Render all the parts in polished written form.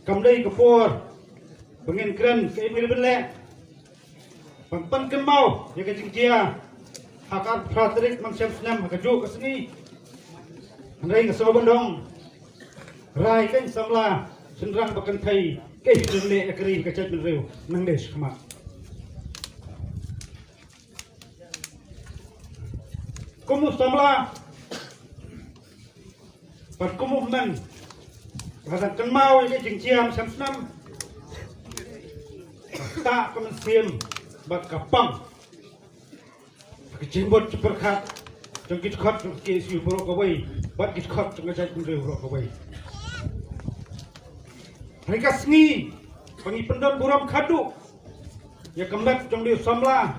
Kamdai kapur pengin keren ke imil belek pempen kemau ya ke jingkia hakar pratrik mangsiam senam hakaju ke sini andai ngeso bendong rai kan samla senrang bakan thai ke jule ekri ke chat belreu nangdes khama kumu samla pat kumu men kadang kemau ya ke jingkia mangsiam senam tak kemensiam bat kapang kejimbot seperkat jangkit khat ke si borok kawai bat kit khat ngajai kunde borok kawai mereka sengi pangi pendon buram khadu ya kembat jong dia samla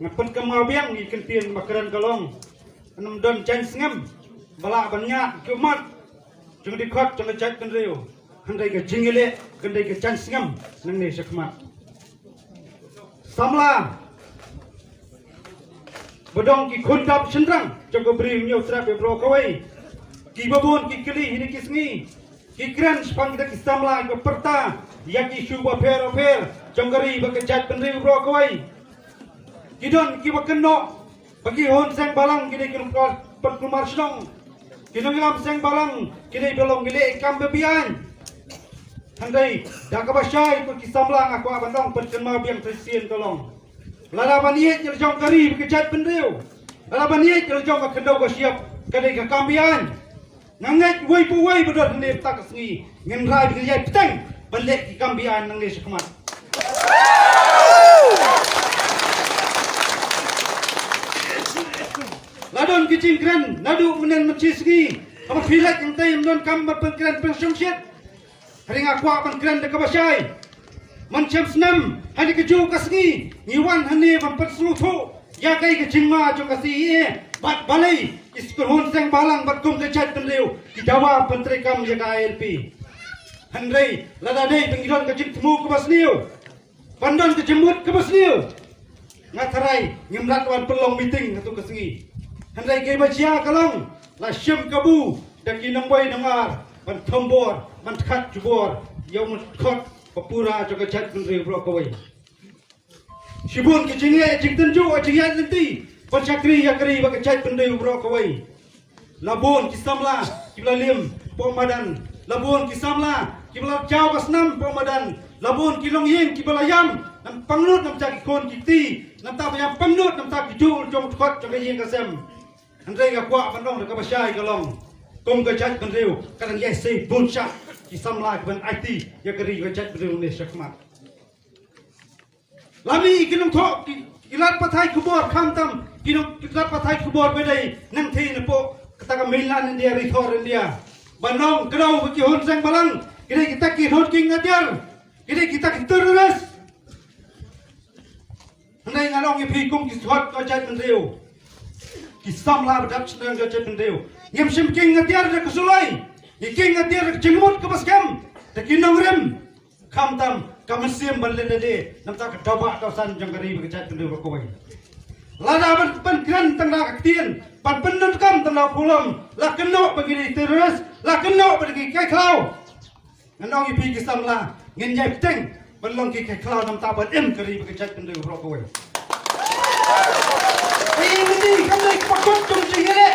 ngapen kemabiang ikan tien makaran kalong enam don cang sengam bala banyak kumat jong di khat jong ngajai kunde handai ke jingile kendai ke cang sengam nang ne sakmat samla bedong ki khundap senrang jong beri nyo srap be bro kawai ki babon ki kili hini kisngi ki kran spang kita samla ke perta yaki shuba fer jong gari bakajat pendri bro kawai kidon ki bakeno bagi hon sang balang kini kilumkor perkumar senong kidong lam sang balang kini belong gile kam bebian handai dak kabashai ko ki samla aku abandong perkema biang presien tolong lalaban iet jel jong kari bekejat pendriu lalaban iet jel jong ka kendau ka siap kadai ka kambian nangai wai pu wai bedot ne tak sengi ngin rai bekejat petang balik ki kambian nang ne sekmat ladon ki cingkran nadu menen menci sengi apa filat yang tai mendon kam berpengkran pensongsiat hari ngaku akan kran de kabashai mancam senam hari keju kasngi ngiwan hani mampat selutu ya kai ke jingma jo kasi bat balai iskurhun sang balang bat kum kechat pendeu di dawa pentrekam ya ka LP handai lada dei pengidon ke jing temu ke basniu pandon ke jemut ke basniu ngatarai ngimlat wan pelong meeting atu kasngi handai ke bajia kalong la syam kabu dak kinamboi dengar ban tombor ban khat jubor yaum khot papura jo kechat pendeu bro kawai Sibun ke jinge jing tenju jinge nanti pancakri ya kri ba kechat pendeu bro kawai labon kisamla kibla lim pomadan labon kisamla kibla jauh kasnam pomadan labon kilong yin kibla yam nam pangnut nam cak kon kiti nam ta payam pangnut nam ta kijul jom khot jom yin kasem andai ga kwa bandong de kabashai kalong kom kechat pendeu kadang ye sei buncha kisamla ban IT ya kri kechat pendeu ne sakmat lami kinong thok kilat pathai kubor khamtam kinong kilat pathai kubor bedai nang thi ne po kata milan India rithor India banong kedau ki hon sang balang kini kita ki hon king ngajar kini kita ki terus handai ngalong ki phikum ki thot ko chat pendeu ki samla badap sedang ko chat pendeu ngem sim king ngajar de kusulai ki king ngajar jengmut ke baskam de kinong rem khamtam kamesim balende namta kedaba kawasan jangkari bekechat pendeu bakoi lada ban kran tangna kaktien pan pendut kam tangna pulam la keno begini terus la keno bagi kai klau nganong ipi kisamla ngin jai teng belong ki kai klau namta ban em kari bekechat pendeu bakoi kai medi kamai pakot tung jingele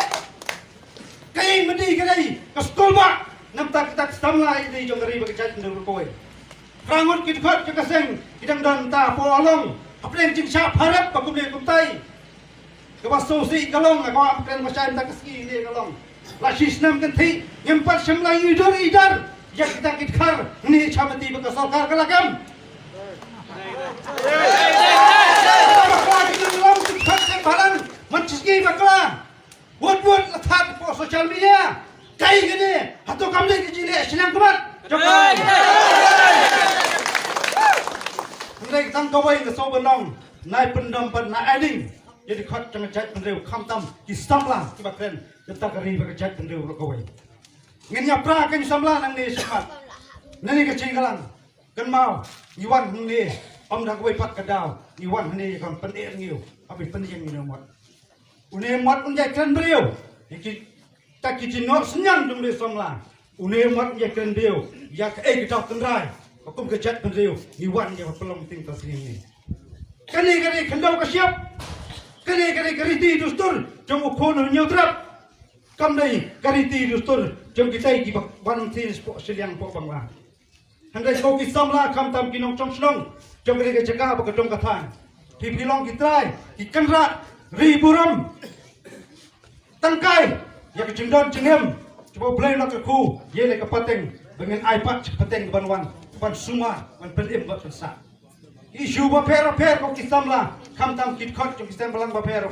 kai medi kai kastolba namta kita samla ini jangkari bekechat pendeu bakoi rangut kit khot ke kaseng kidang dan ta po along aplen jing sha pharap pa kumle kumtai ke baso si kalong ko aplen masan ta kaski ni kalong la shisnam kan thi yempat shamla idar ya kita kit khar ni chamati ba sarkar kalakam balang manchiski bakla wot la that po social media kai gene hato kamle ki jile silang kumat Ndai tang kawai ke so benong nai pendam pen na ading jadi khot jang chat pendeu khamtam ki samla ki bakren tetap kari ba chat pendeu ro kawai ngenya pra kan samla nang ni semat nani ke cinggalang kan mau iwan ni om dak wei pat kadau iwan ni kan pendek ngiu abi pendek ngiu mot une mot un jai kren beliau iki tak ki jinok senyang dum de samla unemat ya kren dio ya ke kita kendrai aku kejat pendrio iwan ya pelong ting tas ini kali kendau ka siap kali kariti dustur jong ukon nyutrap kam dai kariti dustur jong kita gi ban tin spo seliang po bangla handai ko ki samla kam tam kinong chong snong jong kali jaga ba kadong kathan ti pilong kitrai ki kendra riburam tangkai ya ke jengdon jengem coba belai nak aku ye le kapateng dengan iPad kapateng banwan ban sunga ban pelim ba sa isu ba per ko kisamla kam tam kit khot jo kisam balang ba per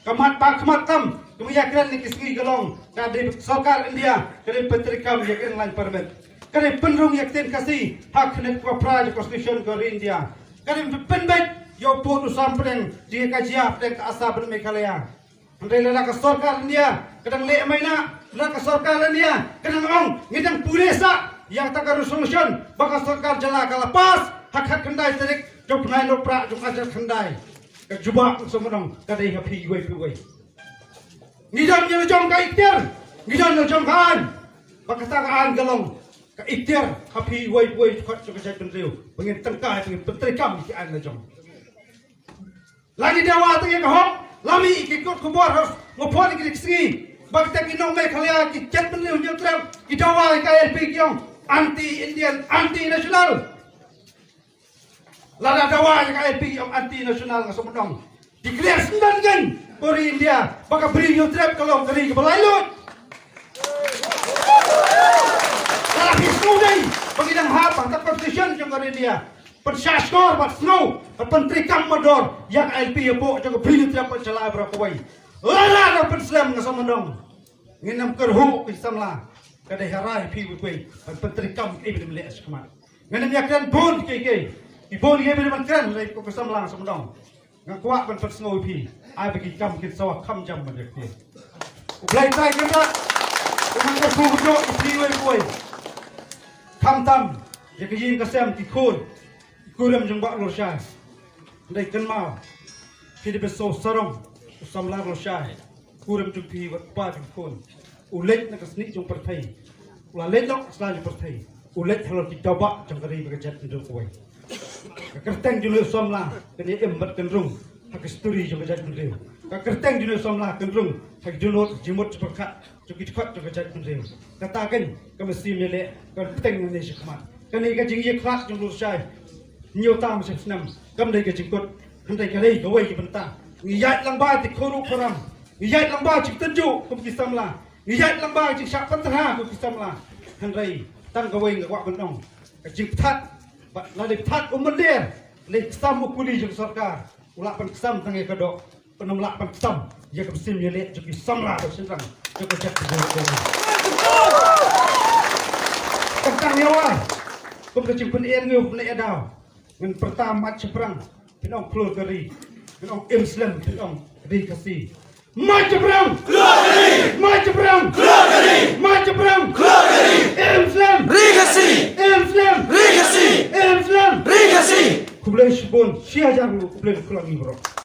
kamat pak kamat tam kemiya kren ni kisgi galong ka de sarkar India kare petrikam ye kren lain permit kare penrung yak ten kasi hak net ko praj constitution ko India kare penbet yo pu sampreng dia kajia prek asa ben Meghalaya andai lala ka sarkar India kadang le maina lala ka sarkar India kadang ong ngidang puresa yang tak resolution baka sarkar jala kala pas hak kendai terik jom nai no pra jom ajar kendai ka jubak semenong kadai happy gue ngidam ye jom ka iktir ngidam ye jom kan baka takaan galong ka iktir happy gue khot jom ka pendriu pengen tengkah pengen petrikam ki an jom lagi dewa tu yang hok lami ikut kubur harus ngopon ikut segi bakta kinong Meghalaya ki chat beliau nyutrem ki dawa ka LP kiong anti Indian anti nasional lada dawa ka LP kiong anti nasional ngasamdong dikliar sembilan kan Pori India baka beri nyutrem kalau kali ke belalut kalau hisnu dai bagi dang hapa tak constitution jong kali India pensaskor bat snow menteri kamador yang LP po jong beri nyutrem pencela berapa wai lada penslam ngasamdong nginam kerhu kisamla kada harai pi wei menteri kam ibn mles kemar nganam yakran bon ke ibon ye ben kran lai ko kisamla ngasamdong ngakwa ban persngo pi ai bagi kam kit sawa kam jam ban ke ublai tai kena dengan kerhu jo pi wei kam tam ye ke yin kasam ki khon kuram jong ba lor sha dai kan ma pi de beso sarong samla lor sha kuram jong pi wat pa jong khon ulet na kasni jong partai ulet dok sla jong partai ulet halor ki daba jong kari berjat jong koi kerteng jong samla kini embat kendrung hak sturi jong berjat jong kerteng jong samla kendrung hak jong jimut perkat jong ki khot jong berjat jong katakan kemesti mele kerteng ni sekmat kani ka jing ye khlas jong lur sai nhiều tam se snam kam dai ka jingkot handai ka dai gawai ki benta ngiyat lang ba ti khoru khoram ngiyat lang ba chik tanju kum ki samla ngiyat lang ba chik sak pantha kum ki samla handai tan gawai ngwa bentong ka jing that ba la de that umandir le sam ukuli jong sarkar ula pan sam tangai ka do penom la pan sam ya ka sim ye le jong ki samla do senrang jong ka jak tentang nyawa kum ka jing pen er ngeu le daw ngan pertama ceprang pinong keluar dari pinong Islam pinong dikasih maceprang keluar dari maceprang keluar dari maceprang keluar dari Islam dikasih Islam dikasih Islam dikasih kublai shibon siajar kublai keluar ni bro